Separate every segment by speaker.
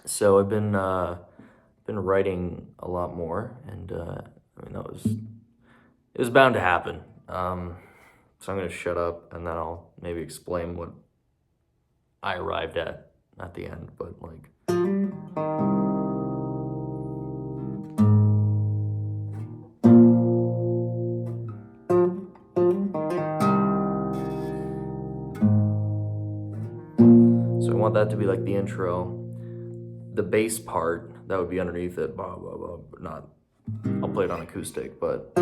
Speaker 1: So I've been writing a lot more, and I mean it was bound to happen. So I'm gonna shut up, and then I'll maybe explain what I arrived at the end. But like, so I want that to be like the intro. The bass part that would be underneath it, blah blah blah. But not. I'll play it on acoustic, but.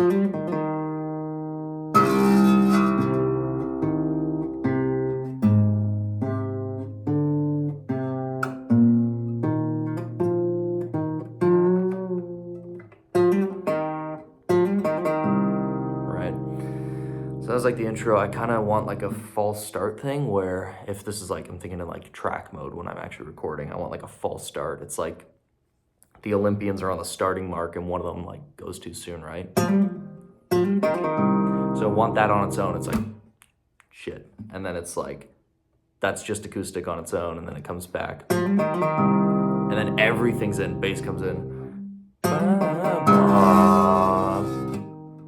Speaker 1: Right. So that was like the intro. I kind of want like a false start thing where if this is like, I'm thinking in like track mode when I'm actually recording, I want like a false start. It's like the Olympians are on the starting mark and one of them like goes too soon, right? So I want that on its own. It's like, shit. And then it's like, that's just acoustic on its own. And then it comes back. And then everything's in, bass comes in. Ba,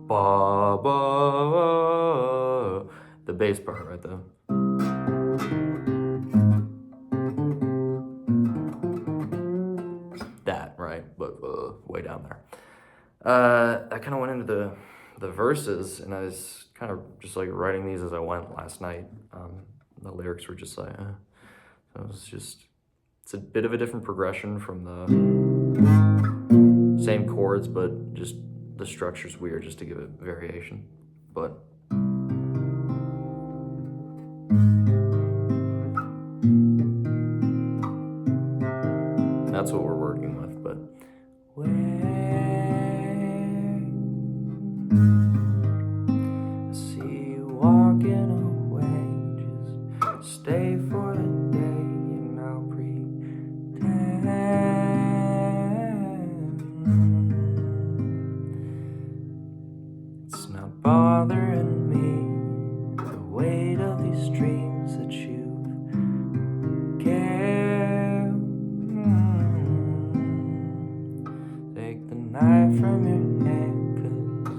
Speaker 1: ba, ba, the bass part right there. That, right? But way down there. I kind of went into the verses, and I was kind of just like writing these as I went last night. The lyrics were just like, so it's a bit of a different progression from the same chords, but just the structure's weird just to give it variation. But that's what we're working with. But I see you walking away, just stay for a day and I'll pretend it's not bothering me, the weight of these dreams that you've kept. Take the knife from your hand, 'cause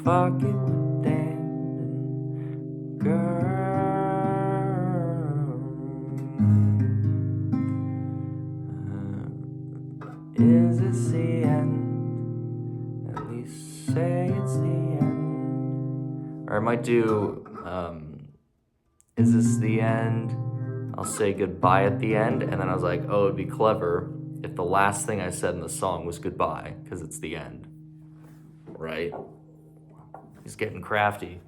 Speaker 1: fuck it with damn girl. Is this the end? At least say it's the end. Or I might do, is this the end? I'll say goodbye at the end. And then I was like, oh, it'd be clever if the last thing I said in the song was goodbye, because it's the end. Right? He's getting crafty.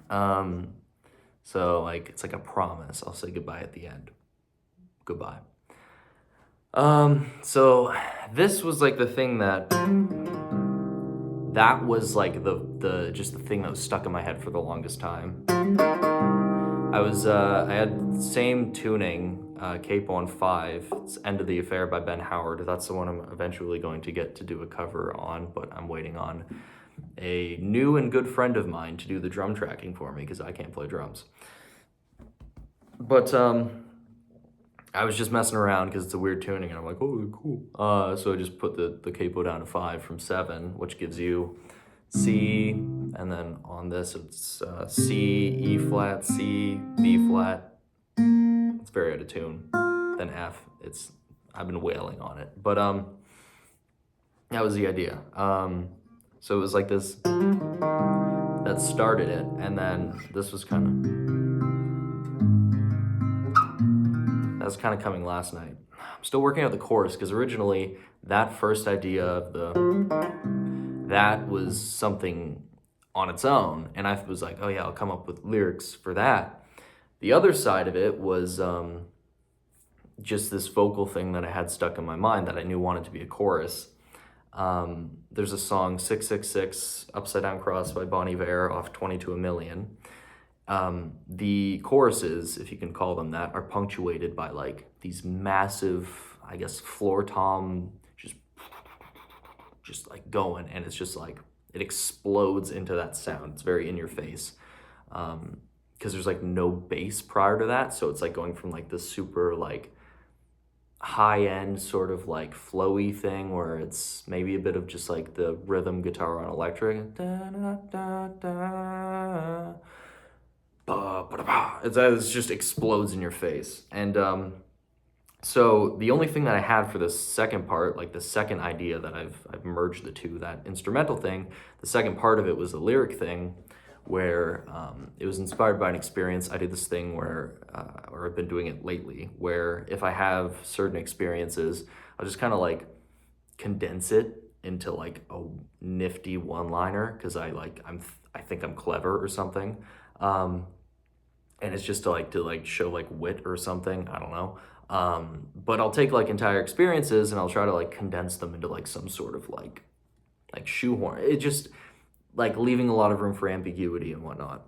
Speaker 1: So like it's like a promise. I'll say goodbye at the end. Goodbye. So this was like the thing that was like the just the thing that was stuck in my head for the longest time. I had the same tuning, Capo on 5. It's End of the Affair by Ben Howard. That's the one I'm eventually going to get to do a cover on, but I'm waiting on a new and good friend of mine to do the drum tracking for me because I can't play drums. But I was just messing around because it's a weird tuning, and I'm like, oh, cool. So I just put the capo down to 5 from 7, which gives you C, and then on this it's C, E flat, C, B flat. It's very out of tune. Then F. I've been wailing on it, but that was the idea. So it was like this that started it, and then this was that's kind of coming last night. I'm still working out the chorus because originally that first idea of that was something on its own, and I was like, oh yeah, I'll come up with lyrics for that. The other side of it was just this vocal thing that I had stuck in my mind that I knew wanted to be a chorus. There's a song 666 Upside Down Cross by Bon Iver off 22 a Million. The choruses, if you can call them that, are punctuated by like these massive, I guess, floor tom, just like going, and it's just like it explodes into that sound. It's very in your face, because there's like no bass prior to that, so it's like going from like this super like high-end sort of like flowy thing where it's maybe a bit of just like the rhythm guitar on electric. Da, da, da, da. Ba, ba, da, ba. It just explodes in your face. And so the only thing that I had for the second part, like the second idea that I've merged the two, that instrumental thing, the second part of it was the lyric thing, where it was inspired by an experience. I did this thing where, or I've been doing it lately, where if I have certain experiences, I'll just kind of like condense it into like a nifty one-liner because I think I'm clever or something. And it's just to show like wit or something. I don't know. But I'll take like entire experiences and I'll try to like condense them into like some sort of like shoehorn. It just like leaving a lot of room for ambiguity and whatnot.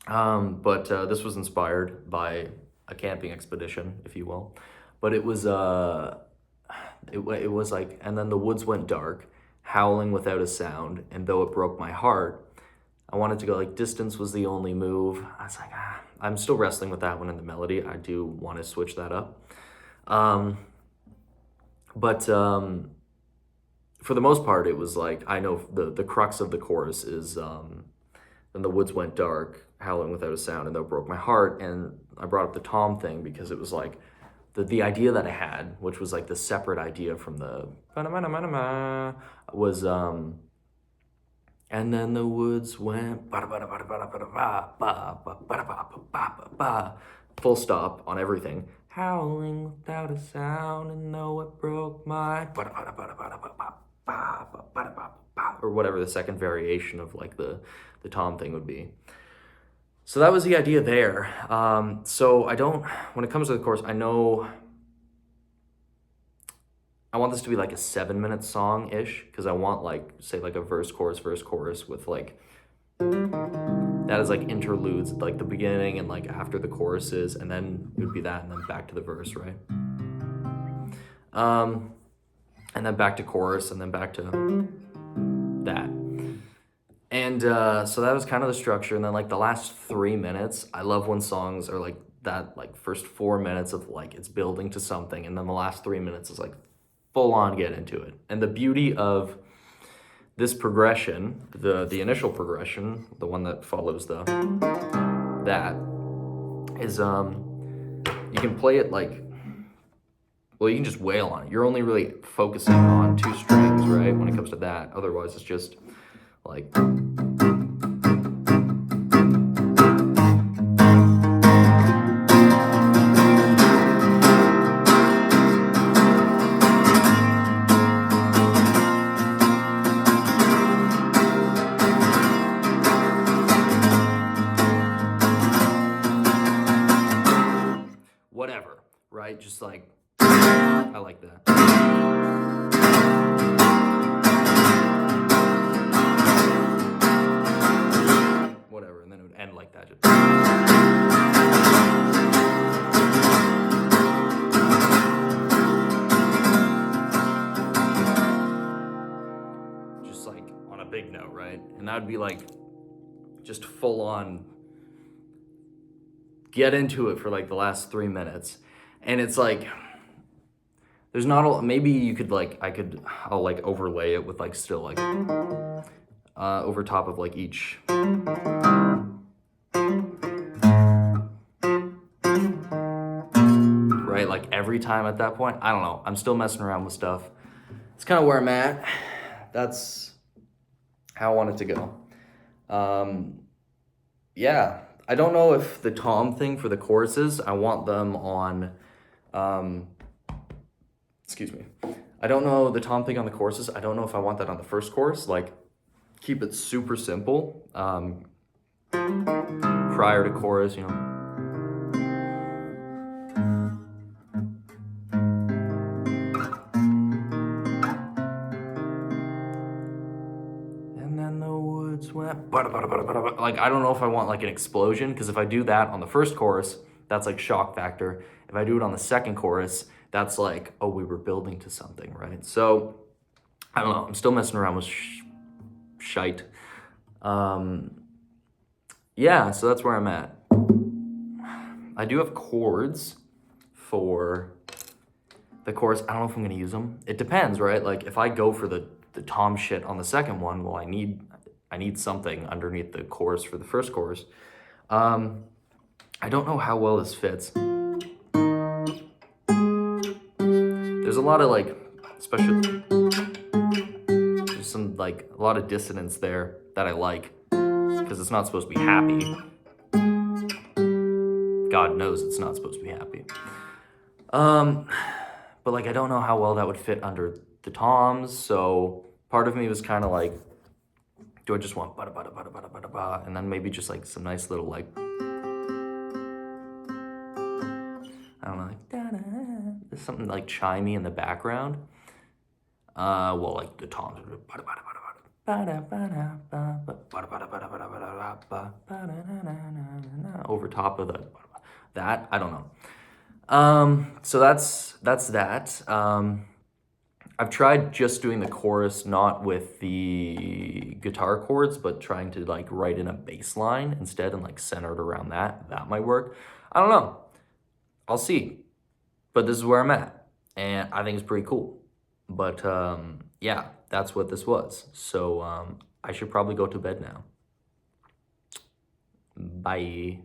Speaker 1: But this was inspired by a camping expedition, if you will. But it was it was like, and then the woods went dark, howling without a sound, and though it broke my heart, I wanted to go like distance was the only move. I was like, I'm still wrestling with that one in the melody. I do want to switch that up. But for the most part, it was like, I know the crux of the chorus is, then the woods went dark, howling without a sound, and though it broke my heart. And I brought up the Tom thing because it was like, the idea that I had, which was like the separate idea from the was and then the woods went full stop on everything, howling without a sound, and though it broke my or whatever the second variation of like the Tom thing would be. So that was the idea there. So when it comes to the chorus, I know I want this to be like a 7-minute song-ish, because I want like, say like a verse, chorus with like, that is like interludes, like the beginning and like after the choruses, and then it would be that, and then back to the verse, right? And then back to chorus, and then back to that. And so that was kind of the structure. And then like the last 3 minutes, I love when songs are like that, like first 4 minutes of like it's building to something, and then the last 3 minutes is like full on get into it. And the beauty of this progression, the initial progression, the one that follows that is you can play it like, well, you can just wail on it. You're only really focusing on 2 strings, right? When it comes to that. Otherwise, it's just like, whatever, right? Just like, I like that. Whatever, and then it would end like that. Just like on a big note, right? And that would be like just full on get into it for like the last 3 minutes. And it's like, there's not a, maybe you could like, I'll like overlay it with like still like over top of like each. Right, like every time at that point, I don't know. I'm still messing around with stuff. It's kind of where I'm at. That's how I want it to go. Yeah, I don't know if the Tom thing for the choruses, I want them on, excuse me. I don't know the Tom thing on the choruses. I don't know if I want that on the first chorus, like keep it super simple. Prior to chorus, you know. And then the woods went, like, I don't know if I want like an explosion, because if I do that on the first chorus, that's like shock factor. If I do it on the second chorus, that's like, oh, we were building to something, right? So, I don't know. I'm still messing around with shite. Yeah, so that's where I'm at. I do have chords for the chorus, I don't know if I'm gonna use them. It depends, right? Like if I go for the tom shit on the second one, well, I need something underneath the chorus for the first chorus. I don't know how well this fits. There's a lot of like, especially, there's some like a lot of dissonance there that I like, because it's not supposed to be happy. God knows it's not supposed to be happy. But like I don't know how well that would fit under the toms, so part of me was kind of like, do I just want ba ba ba ba ba ba ba, and then maybe just like some nice little like, I don't know, like da-da, there's something like chimey in the background. Well, like the toms over top of that. I don't know. So that's that. I've tried just doing the chorus, not with the guitar chords, but trying to like write in a bass line instead and like center it around that. That might work. I don't know. I'll see. But this is where I'm at. And I think it's pretty cool. But yeah, that's what this was. So I should probably go to bed now. Bye.